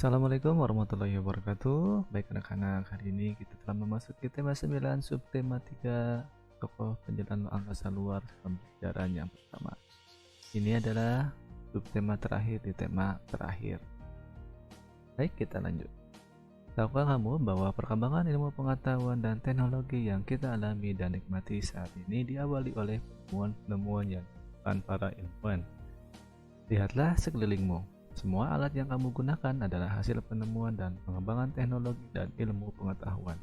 Assalamualaikum warahmatullahi wabarakatuh. Baik anak-anak, hari ini kita telah memasuki tema 9 subtema 3 tokoh penjalan angkasa luar pembelajaran yang pertama. Ini adalah subtema terakhir di tema terakhir. Baik, kita lanjut. Tahukah kamu bahwa perkembangan ilmu pengetahuan dan teknologi yang kita alami dan nikmati saat ini diawali oleh penemuan-penemuan yang dilakukan para ilmuwan? Lihatlah sekelilingmu. Semua alat yang kamu gunakan adalah hasil penemuan dan pengembangan teknologi dan ilmu pengetahuan.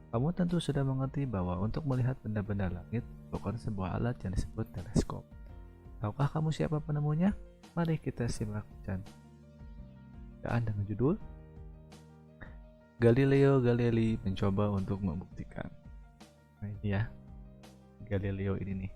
Kamu tentu sudah mengerti bahwa untuk melihat benda-benda langit bukan sebuah alat yang disebut teleskop. Tahukah kamu siapa penemunya? Mari kita simak bacaan dengan judul Galileo Galilei mencoba untuk membuktikan. Nah ini ya, Galileo ini nih.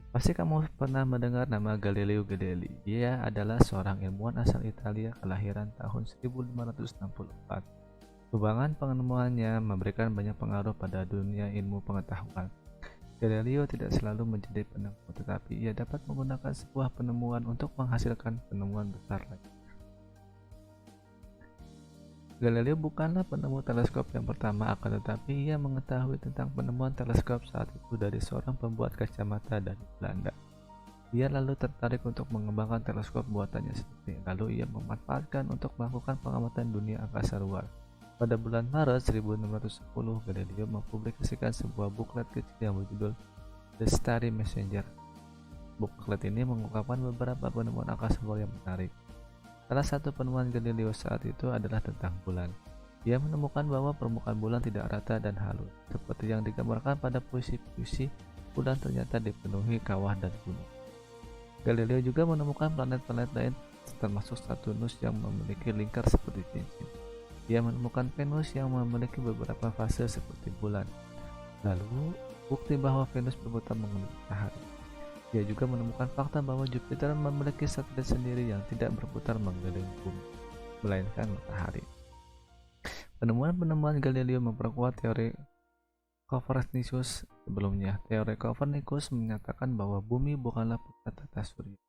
Pasti kamu pernah mendengar nama Galileo Galilei. Dia adalah seorang ilmuwan asal Italia kelahiran tahun 1564. Kembangan penemuannya memberikan banyak pengaruh pada dunia ilmu pengetahuan. Galileo tidak selalu menjadi penemu, tetapi ia dapat menggunakan sebuah penemuan untuk menghasilkan penemuan besar lagi. Galileo bukanlah penemu teleskop yang pertama, akan tetapi ia mengetahui tentang penemuan teleskop saat itu dari seorang pembuat kacamata dari Belanda. Ia lalu tertarik untuk mengembangkan teleskop buatannya sendiri, lalu ia memanfaatkan untuk melakukan pengamatan dunia angkasa luar. Pada bulan Maret 1610, Galileo mempublikasikan sebuah buklet kecil yang berjudul The Starry Messenger. Buklet ini mengungkapkan beberapa penemuan angkasa luar yang menarik. Salah satu penemuan Galileo saat itu adalah tentang bulan. Dia menemukan bahwa permukaan bulan tidak rata dan halus. Seperti yang digambarkan pada puisi-puisi, bulan ternyata dipenuhi kawah dan gunung. Galileo juga menemukan planet-planet lain termasuk Saturnus yang memiliki lingkar seperti cincin. Dia menemukan Venus yang memiliki beberapa fase seperti bulan. Lalu, bukti bahwa Venus berputar mengelilingi matahari. Dia juga menemukan fakta bahwa Jupiter memiliki satelit sendiri yang tidak berputar mengelilingi bumi, melainkan matahari. Penemuan-penemuan Galileo memperkuat teori Copernicus sebelumnya. Teori Copernicus menyatakan bahwa bumi bukanlah pusat tata surya,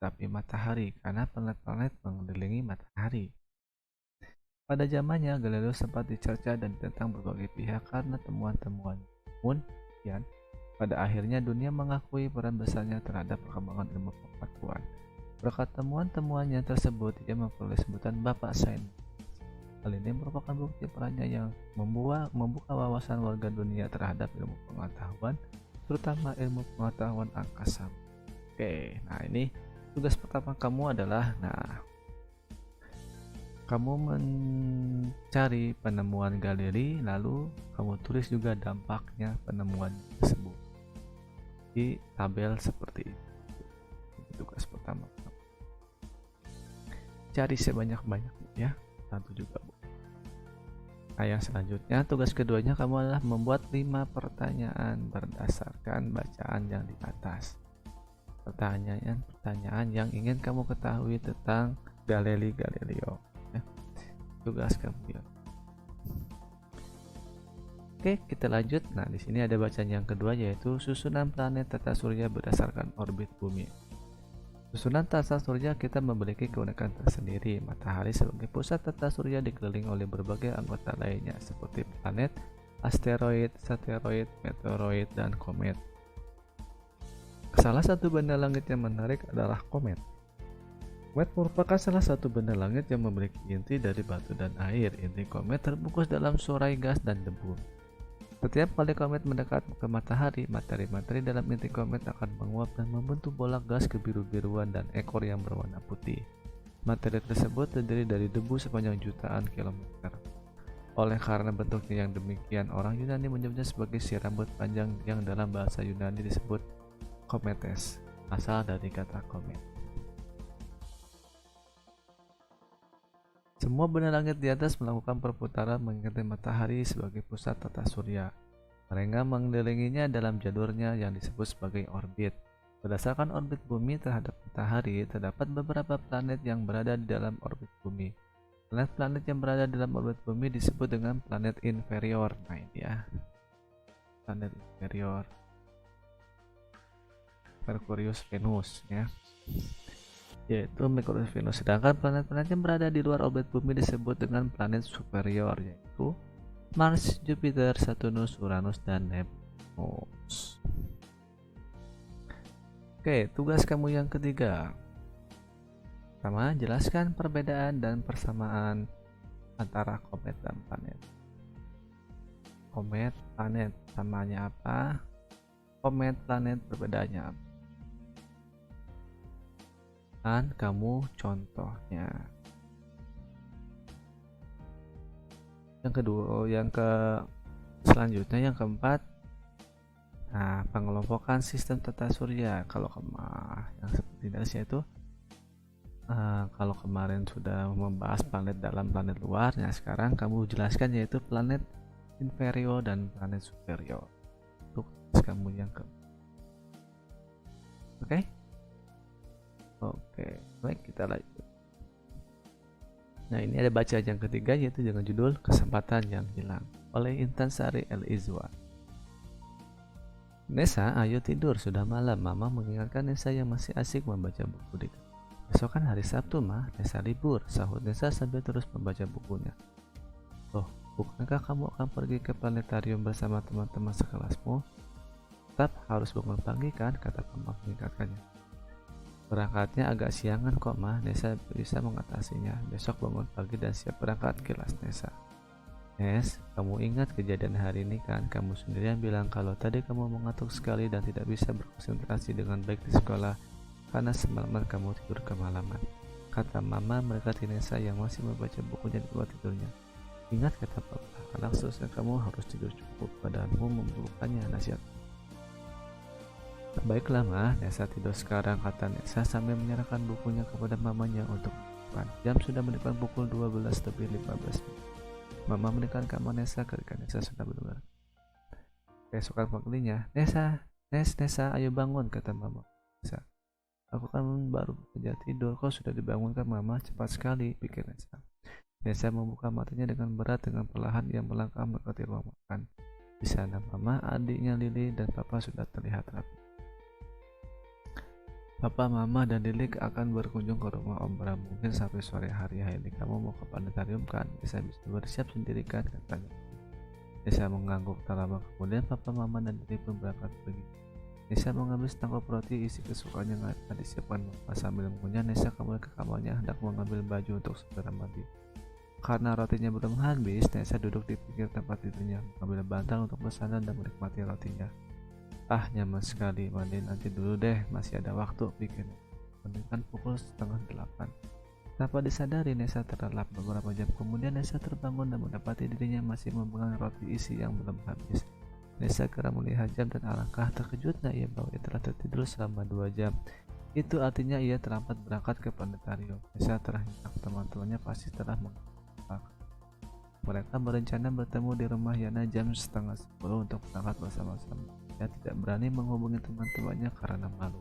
tapi matahari, karena planet-planet mengelilingi matahari. Pada zamannya, Galileo sempat dicerca dan ditentang berbagai pihak karena temuan-temuannya. Namun, pada akhirnya dunia mengakui peran besarnya terhadap perkembangan ilmu pengetahuan. Berkat temuan-temuannya tersebut, ia memperoleh sebutan Bapak Sains. Hal ini merupakan bukti perannya yang membuka wawasan warga dunia terhadap ilmu pengetahuan, terutama ilmu pengetahuan angkasa. Oke, nah ini tugas pertama kamu adalah, kamu mencari penemuan Galilei, lalu kamu tulis juga dampaknya penemuan tersebut di tabel seperti ini. Tugas pertama, cari sebanyak-banyaknya ya, satu juga Bu. Nah, yang selanjutnya, tugas keduanya kamu adalah membuat 5 pertanyaan berdasarkan bacaan yang di atas. Pertanyaan yang ingin kamu ketahui tentang Galileo ya. Tugas kamu ya. Oke, kita lanjut. Nah, di sini ada bacaan yang kedua, yaitu susunan planet tata surya berdasarkan orbit bumi. Susunan tata surya kita memiliki keunikan tersendiri. Matahari sebagai pusat tata surya dikelilingi oleh berbagai anggota lainnya seperti planet, asteroid, satelit, meteoroid, dan komet. Salah satu benda langit yang menarik adalah komet. Komet merupakan salah satu benda langit yang memiliki inti dari batu dan air. Inti komet terbungkus dalam surai gas dan debu. Setiap kali komet mendekat ke matahari, materi-materi dalam inti komet akan menguap dan membentuk bola gas kebiru-biruan dan ekor yang berwarna putih. Materi tersebut terdiri dari debu sepanjang jutaan kilometer. Oleh karena bentuknya yang demikian, orang Yunani menyebutnya sebagai si rambut panjang yang dalam bahasa Yunani disebut kometes, asal dari kata komet. Semua benda langit di atas melakukan perputaran mengikuti matahari sebagai pusat tata surya. Mereka mengelilinginya dalam jalurnya yang disebut sebagai orbit. Berdasarkan orbit bumi terhadap matahari, terdapat beberapa planet yang berada di dalam orbit bumi. Planet-planet yang berada di dalam orbit bumi disebut dengan planet inferior. Nah ini ya, planet inferior. Merkurius, Venus ya. yaitu Venus. Sedangkan planet-planet yang berada di luar orbit bumi disebut dengan planet superior, yaitu Mars, Jupiter, Saturnus, Uranus, dan Neptunus. Oke, tugas kamu yang ketiga. Pertama, jelaskan perbedaan dan persamaan antara komet dan planet. Komet, planet, samanya apa? Komet, planet, perbedaannya apa? Dan kamu contohnya. Selanjutnya yang keempat, nah, pengelompokan sistem tata surya. Kalau yang seperti Indonesia itu, kalau kemarin sudah membahas planet dalam, planet luar, nah sekarang kamu jelaskan yaitu planet inferior dan planet superior. Untuk kamu yang Oke, baik, kita lanjut. Nah, ini ada bacaan yang ketiga, yaitu dengan judul Kesempatan yang Hilang oleh Intan Sari El Izwa. Nesa, ayo tidur, sudah malam. Mama mengingatkan Nesa yang masih asik membaca buku di kamar. Besok kan hari Sabtu, mah. Nesa libur, sahut Nesa sambil terus membaca bukunya. Loh, bukankah kamu akan pergi ke planetarium bersama teman-teman sekelasmu? Tetap harus bangun pagi kan, kata mama mengingatkannya. Berangkatnya agak siangan kok, mah. Nesa bisa mengatasinya. Besok bangun pagi dan siap berangkat, kilas Nesa. Nes, kamu ingat kejadian hari ini kan? Kamu sendirian bilang kalau tadi kamu mengantuk sekali dan tidak bisa berkonsentrasi dengan baik di sekolah karena semalaman kamu tidur kemalaman. Kata mama mendekati Nesa yang masih membaca bukunya di tempat tidurnya. Ingat, kata papa, anak seharusnya kamu harus tidur cukup, badanmu memerlukannya, nasihat. Baiklah, mah. Nesa tidur sekarang, kata Nesa sambil menyerahkan bukunya kepada mamanya untuk makan. Jam sudah menunjukkan pukul 12:15. Mama mendekatkan kamar Nesa ketika Nesa sudah benar. Keesokan paginya, Nesa, ayo bangun, kata mama Nesa. Aku kan baru saja tidur, kau sudah dibangunkan mama, cepat sekali, pikir Nesa. Nesa membuka matanya dengan berat, dengan perlahan ia melangkah mendekati ruang makan. Di sana mama, adiknya Lili, dan papa sudah terlihat rapi. Papa, mama, dan Lili akan berkunjung ke rumah Om Bram mungkin sampai sore hari. Ini kamu mau ke planetarium kan? Nesa bisa bersiap sendiri kan, katanya. Nesa mengangguk tak lama kemudian papa, mama, dan Lili pun berangkat pergi. Nesa mengambil setangkap roti isi kesukaannya yang akan disiapkan mama. Sambil mengunyah, Nesa kembali ke kamarnya hendak mengambil baju untuk segera mandi. Karena rotinya belum habis, Nesa duduk di pinggir tempat tidurnya, mengambil bantal untuk bersandar dan menikmati rotinya. Ah, nyaman sekali, mandi nanti dulu deh, masih ada waktu, pikirnya. Menunjukkan pukul 7:30. Tanpa disadari, Nesa terlelap. Beberapa jam kemudian Nesa terbangun dan mendapati dirinya masih memegang roti isi yang belum habis. Nesa segera melihat jam dan alangkah terkejutnya ia bahwa ia telah tertidur selama 2 jam. Itu artinya ia terlambat berangkat ke planetarium. Nesa terhenyak, teman-temannya pasti telah mengapa. Mereka berencana bertemu di rumah Yana jam 9:30 untuk berangkat bersama-sama. Ia tidak berani menghubungi teman-temannya karena malu.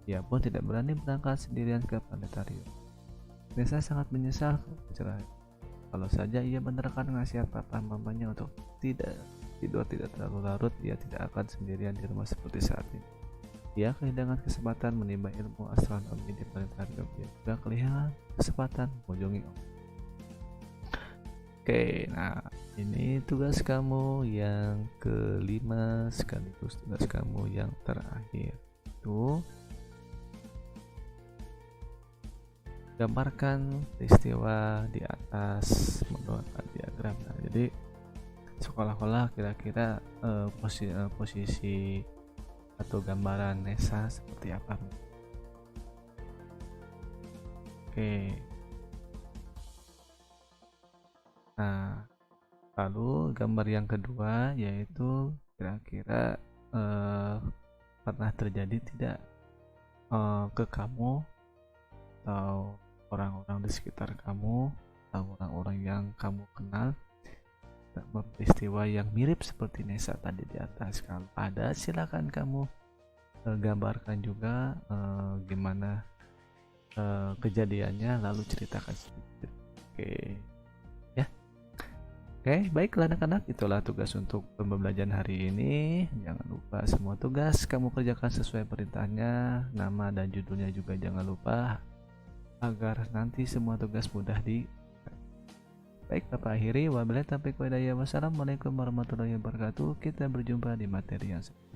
Ia pun tidak berani berangkat sendirian ke planetarium. Nesa sangat menyesal kalau saja ia menerangkan nasihat papa mamanya untuk tidur tidak terlalu larut, ia tidak akan sendirian di rumah seperti saat ini. Ia kehilangan kesempatan menimba ilmu astronomi di planetarium. Ia juga kehilangan kesempatan mengunjungi Om. Oke, nah ini tugas kamu yang kelima sekaligus tugas kamu yang terakhir. Itu gambarkan peristiwa di atas menggunakan diagram. Nah, jadi seolah-olah kira-kira posisi atau gambaran Nesa seperti apa. Oke. Nah, lalu gambar yang kedua yaitu kira-kira pernah terjadi tidak ke kamu atau orang-orang di sekitar kamu atau orang-orang yang kamu kenal peristiwa yang mirip seperti Nesa tadi di atas. Kalau ada, silakan kamu gambarkan juga gimana kejadiannya, lalu ceritakan sedikit. Oke, baiklah anak-anak, itulah tugas untuk pembelajaran hari ini. Jangan lupa semua tugas kamu kerjakan sesuai perintahnya, nama dan judulnya juga jangan lupa. agar nanti semua tugas mudah di. Baik, Bapak akhiri. Wabillahi taufiq wal hidayah. Wassalamualaikum warahmatullahi wabarakatuh. Kita berjumpa di materi yang selanjutnya.